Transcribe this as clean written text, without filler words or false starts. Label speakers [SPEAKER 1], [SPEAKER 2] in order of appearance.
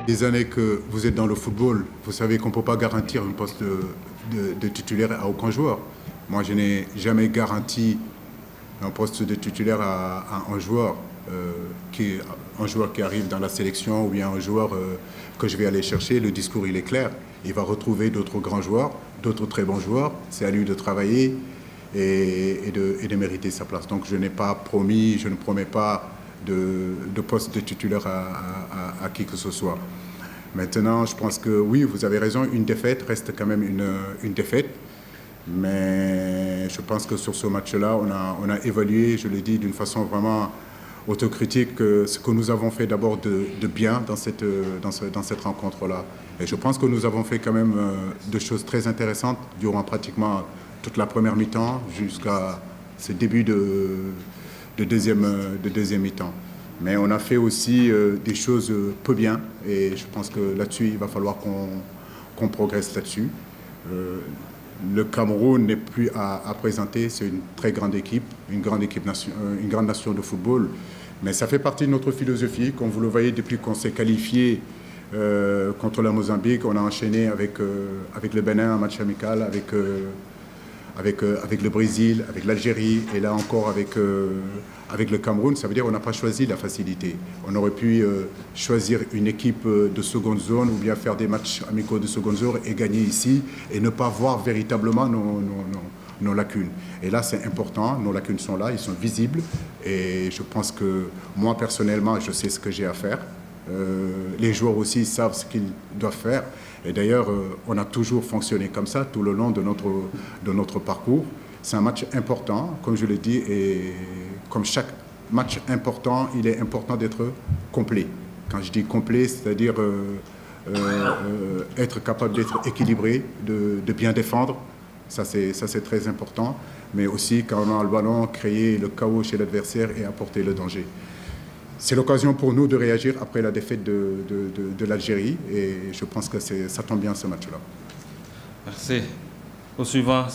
[SPEAKER 1] Des années que vous êtes dans le football, vous savez qu'on ne peut pas garantir un poste de titulaire à aucun joueur. Moi, je n'ai jamais garanti un poste de titulaire à un joueur, un joueur qui arrive dans la sélection ou bien un joueur que je vais aller chercher. Le discours, il est clair. Il va retrouver d'autres grands joueurs, d'autres très bons joueurs. C'est à lui de travailler et de mériter sa place. Donc, je n'ai pas promis, je ne promets pas de poste de titulaire à qui que ce soit. Maintenant, je pense que oui, vous avez raison, une défaite reste quand même une défaite. Mais je pense que sur ce match-là, on a évalué, je l'ai dit, d'une façon vraiment autocritique, ce que nous avons fait d'abord de bien dans cette rencontre-là. Et je pense que nous avons fait quand même de choses très intéressantes durant pratiquement toute la première mi-temps jusqu'à ce début de deuxième mi-temps. Mais on a fait aussi des choses peu bien et je pense que là-dessus, il va falloir qu'on progresse là-dessus. Le Cameroun n'est plus à présenter, c'est une très grande équipe, une grande nation de football. Mais ça fait partie de notre philosophie. Comme vous le voyez, depuis qu'on s'est qualifié contre la Mozambique, on a enchaîné avec le Bénin, un match amical, avec le Brésil, avec l'Algérie et là encore avec le Cameroun. Ça veut dire qu'on n'a pas choisi la facilité. On aurait pu choisir une équipe de seconde zone ou bien faire des matchs amicaux de seconde zone et gagner ici et ne pas voir véritablement nos lacunes. Et là, c'est important. Nos lacunes sont là, ils sont visibles. Et je pense que moi, personnellement, je sais ce que j'ai à faire. Les joueurs aussi savent ce qu'ils doivent faire. Et d'ailleurs, on a toujours fonctionné comme ça tout le long de notre parcours. C'est un match important, comme je l'ai dit, et comme chaque match important, il est important d'être complet. Quand je dis complet, c'est-à-dire être capable d'être équilibré, de bien défendre. Ça, c'est très important. Mais aussi, quand on a le ballon, créer le chaos chez l'adversaire et apporter le danger. C'est l'occasion pour nous de réagir après la défaite de l'Algérie et je pense que ça tombe bien ce match-là.
[SPEAKER 2] Merci. Au suivant,